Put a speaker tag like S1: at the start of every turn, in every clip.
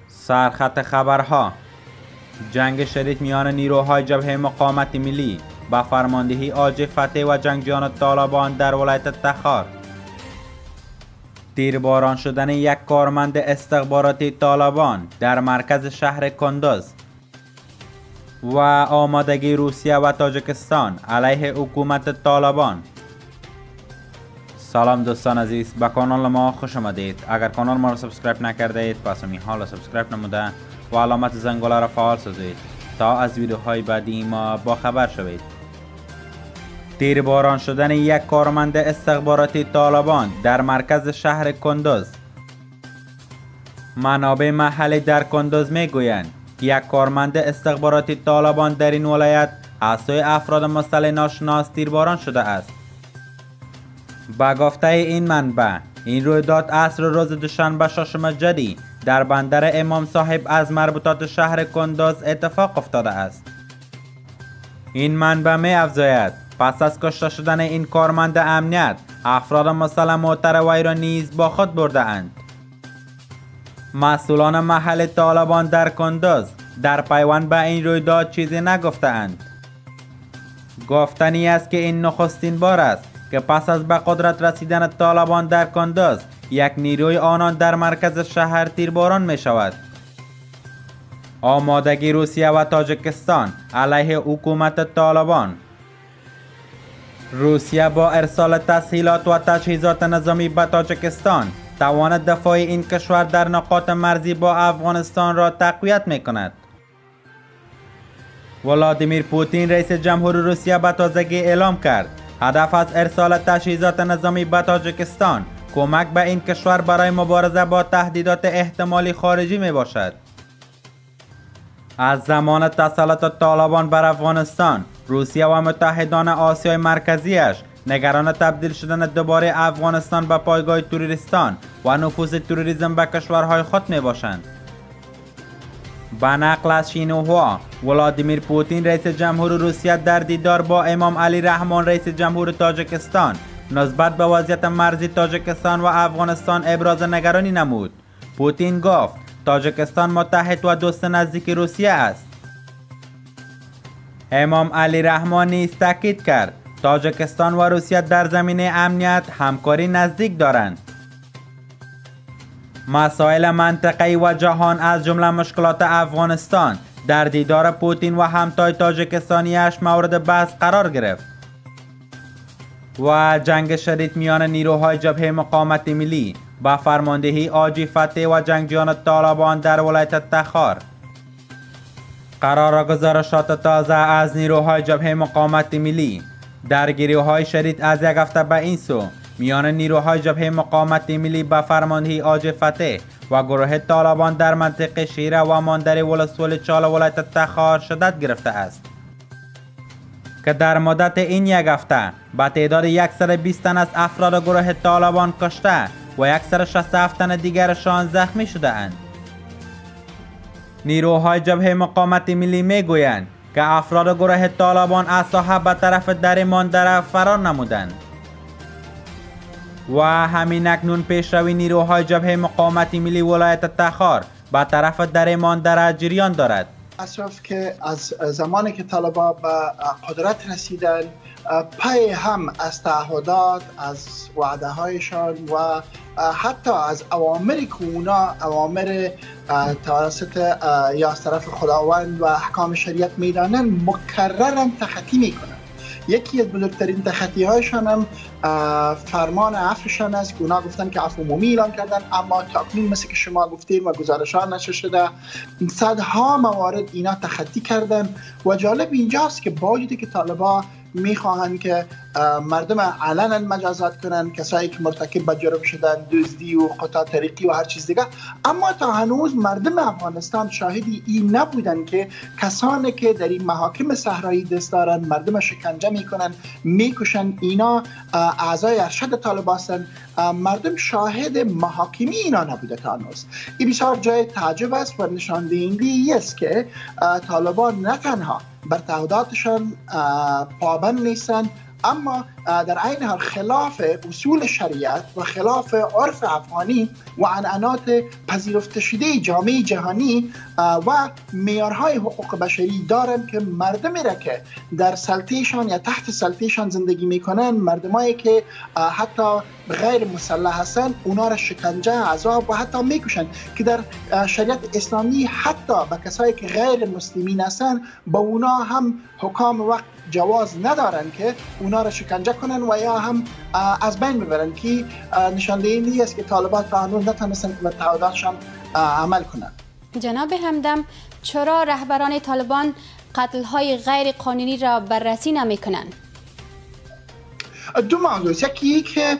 S1: سرخط خبرها: جنگ شدید میان نیروهای جبهه مقاومت ملی با فرماندهی آج فتح و جنگجویان طالبان در ولایت تخار. تیرباران شدن یک کارمند استخباراتی طالبان در مرکز شهر کندوز و آمادگی روسیه و تاجیکستان علیه حکومت طالبان. سلام دوستان عزیز، به کانال ما خوش آمدید. اگر کانال ما را سابسکرایب نکرده اید پس همین حالا سابسکرایب نموده و علامت زنگوله را فعال سازید تا از ویدیوهای بعدی ما با خبر شوید. تیرباران شدن یک کارمند استخباراتی طالبان در مرکز شهر کندوز. منابع محلی در کندوز میگویند یک کارمند استخباراتی طالبان در این ولایت از سوی افراد مسلح ناشناس تیرباران شده است. با گفته این منبع، این رویداد عصر روز دوشنبه ششم جدی در بندر امام صاحب از مربوطات شهر کندوز اتفاق افتاده است. این منبع می افزاید پس از کشته شدن این کارمند امنیت، افراد مسلح معتر وی را نیز با خود برده اند. مسئولان محل طالبان در کندوز در پیوند به این رویداد چیزی نگفته اند. گفتنی است که این نخستین بار است که پس از به قدرت رسیدن طالبان در کندوز یک نیروی آنان در مرکز شهر تیرباران می شود. آمادگی روسیه و تاجیکستان علیه حکومت طالبان. روسیه با ارسال تسهیلات و تجهیزات نظامی به تاجیکستان توان دفاع این کشور در نقاط مرزی با افغانستان را تقویت می کند. ولادیمیر پوتین رئیس جمهور روسیه به تازگی اعلام کرد هدف از ارسال تجهیزات نظامی به تاجیکستان کمک به این کشور برای مبارزه با تهدیدات احتمالی خارجی می باشد. از زمان تسلط طالبان بر افغانستان، روسیه و متحدان آسیای مرکزیش نگران تبدیل شدن دوباره افغانستان به پایگاه تروریستان و نفوذ تروریسم به کشورهای خود می باشند. به نقل از شینهوا، ولادیمیر پوتین رئیس جمهور روسیه در دیدار با امام علی رحمان رئیس جمهور تاجیکستان نسبت به وضعیت مرزی تاجیکستان و افغانستان ابراز نگرانی نمود. پوتین گفت تاجیکستان متحد و دوست نزدیک روسیه است. امام علی رحمان نیز تاکید کرد تاجیکستان و روسیه در زمینه امنیت همکاری نزدیک دارند. مسائل منطقه‌ای و جهان از جمله مشکلات افغانستان در دیدار پوتین و همتای تاجیکستانیش مورد بحث قرار گرفت و جنگ شدید میان نیروهای جبهه مقاومت ملی با فرماندهی آج فتح و جنگجویان طالبان در ولایت تخار. گزارشات تازه از نیروهای جبهه مقاومت ملی: درگیری‌های شدید از یک هفته به این سو میان نیروهای جبهه مقاومت ملی با فرماندهی آج فتح و گروه طالبان در منطقه شیره و ماندر ولسوالی چال ولایت تخار شدت گرفته است که در مدت این یک هفته به تعداد 120 تن از افراد گروه طالبان کشته و 167 تن دیگرشان زخمی شده اند. نیروهای جبهه مقاومت ملی میگویند که افراد گروه طالبان از ساحه به طرف در ماندر فرار نمودند و همین اکنون پیشروی نیروهای جبهه مقاومت ملی ولایت تخار به طرف در ماندر جریان دارد.
S2: اطراف که از زمانی که طالبان به قدرت رسیدن پای هم از تعهدات، از وعده هایشان و حتی از اوامری که اونا اوامر توسط یا از طرف خداوند و احکام شریعت میدانن مکررن تخطی میکنن. یکی از بزرگترین تخطی هایشان هم فرمان عفوشان است که اونا گفتن که عفو عمومی اعلان کردن، اما تاکنون مثل که شما گفتین و گزارشات نشر شده صدها موارد اینا تخطی کردن. و جالب اینجاست که با وجودی که طالبان میخواهند که مردم علنا مجازات کنن، کسایی که مرتکب به جرم شدن، دزدی و قطع طریقی و هر چیز دیگه، اما تا هنوز مردم افغانستان شاهدی این نبودن که کسانی که در این محاکم صحرایی دست دارن مردم شکنجه میکنن، میکشن، اینا اعضای ارشد طالبان هستند. مردم شاهد محاکمی اینا نبوده تا هنوز. این بسیار جای تعجب است و نشان دهنده است که طالبان نه تنها بر تعهداتشان پابند نیستند، اما در عین حال خلاف اصول شریعت و خلاف عرف افغانی و عنعنات پذیرفته شده جامعه جهانی و معیارهای حقوق بشری دارن که مردمی را که در سلطهشان یا تحت سلطهشان زندگی میکنن، مردمایی که حتی غیر مسلح هستن، اونا را شکنجه، عذاب و حتی میکشن که در شریعت اسلامی حتی به کسایی که غیر مسلمین هستن با اونا هم حکام وقت جواز ندارن که اونا را شکنجه کنن و یا هم از بین ببرن، که نشان دهنده است که طالبان تا هنوز نتونستن به تعهداتشان عمل کنن.
S3: جناب همدم، چرا رهبران طالبان قتل‌های غیر قانونی را بررسی نمی‌کنند؟
S2: دو موضوع، یکی که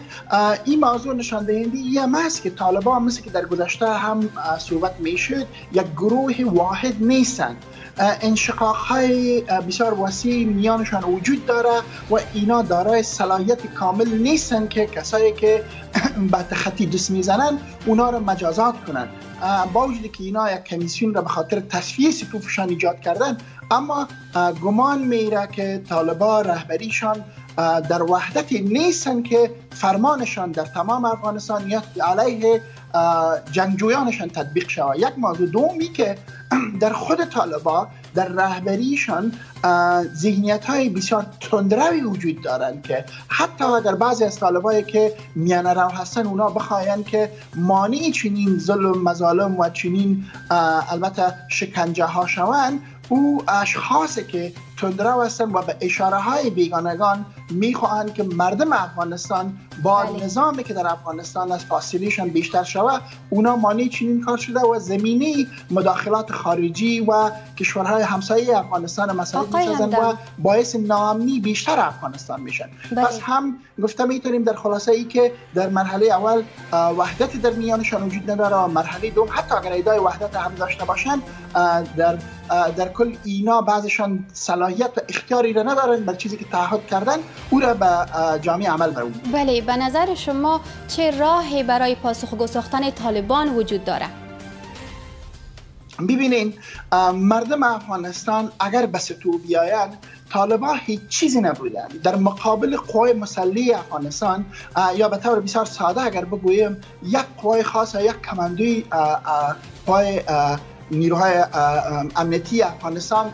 S2: این موضوع نشان دهنده این است که طالبان مثل که در گذشته هم صحبت میشد یک گروه واحد نیستند. انشقاق‌های بسیار وسیع میانشان وجود داره و اینا دارای صلاحیت کامل نیستن که کسایی که به تخطی دست میزنن اونا رو مجازات کنن. با وجودی که اینا یک کمیسیون را به خاطر تصفیه صفوفشان ایجاد کردن، اما گمان میره که طالبان رهبریشان در وحدت نیستن که فرمانشان در تمام افغانستان یا علیه جنگجویانشان تطبیق شود. یک موضوع دومی که در خود طالبان در رهبریشان ذهنیت‌های بسیار تندروی وجود دارند که حتی اگر بعضی از طالبایی که میانه رو هستن اونا بخواین که مانع چنین ظلم مظالم و چنین البته شکنجه ها شوند، او اشخاصی که تندرو هستند و به اشاره های بیگانگان میخواهند که مردم افغانستان با نظامی که در افغانستان از فاصلهشان بیشتر شود، اونا مانع چنین کار شده و زمینه مداخلات خارجی و کشورهای همسایه افغانستان مسائل میسازند و باعث ناامنی بیشتر افغانستان میشن. پس هم گفته میتونیم در خلاصه ای که در مرحله اول وحدت در میانشان وجود نداره و مرحله دوم حتی اگر ادعای وحدت هم داشته باشند در کل اینا بعضشان صلاحیت و اختیاری را ندارن بر چیزی که تعهد کردن او را به جامعه عمل برون.
S3: بله، به نظر شما چه راهی برای پاسخگو ساختن طالبان وجود داره؟
S2: ببینین، مردم افغانستان اگر به سطوح بیایند، طالبان هیچ چیزی نبودن در مقابل قوای مسلح افغانستان، یا به طور بسیار ساده اگر بگویم یک قوای خاص یا یک کماندوی قوای نیروهای امنیتی افغانستان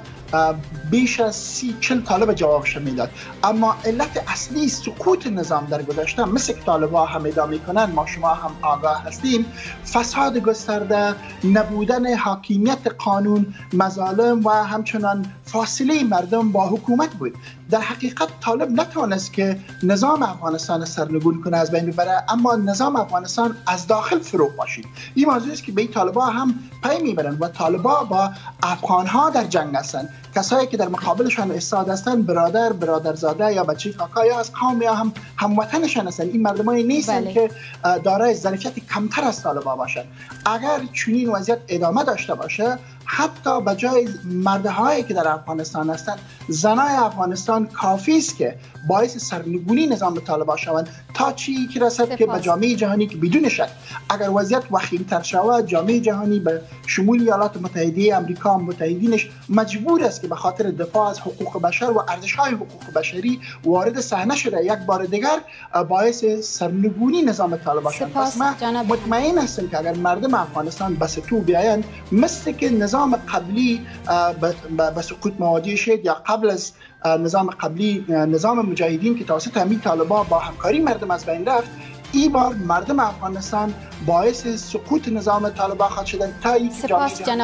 S2: بیش از 30-40 طالب جوابش میداد. اما علت اصلی سقوط نظام در گذشته، مثل که طالبان هم ادعا میکنن، ما شما هم آگاه هستیم، فساد گسترده، نبودن حاکمیت قانون، مظالم و همچنان فاصله مردم با حکومت بود. در حقیقت طالب نتوانست که نظام افغانستان سرنگون کنه، از بین ببره، اما نظام افغانستان از داخل فرو پاشید. این موضوع است که به طالبان هم پی میبرن و طالبان با افغانها در جنگ هستند. کسایی که در مقابلشان ایستاد هستند برادرزاده یا بچه کاکا یا از قوم یا هم هموطنشان هستند. این مردمایی نیستند که دارای ظرفیت کمتر از طالبان باشند. اگر چنین وضعیت ادامه داشته باشه، حتی به جای مردهایی که در افغانستان هستند، زنای افغانستان کافی است که باعث سرنگونی نظام طالبان شوند تا چی که رسد که به جامعه جهانی که بدون شک اگر وضعیت وخیم‌تر شود، جامعه جهانی به شمول ایالات متحده آمریکا و متحدینش مجبور است که به خاطر دفاع از حقوق بشر و ارزش‌های حقوق بشری وارد صحنه شده، یک بار دیگر باعث سرنگونی نظام طالبان شوند. پس من مطمئن هستم که اگر مردم افغانستان به سطوح بیایند، مثل که نظام قبلی به سقوط مواجه شد یا قبل از نظام قبلی نظام مجاهدین که توسط همین طالبان با همکاری مردم از بین رفت، این بار مردم افغانستان باعث سقوط نظام طالبان خواهد شدن تا اینکه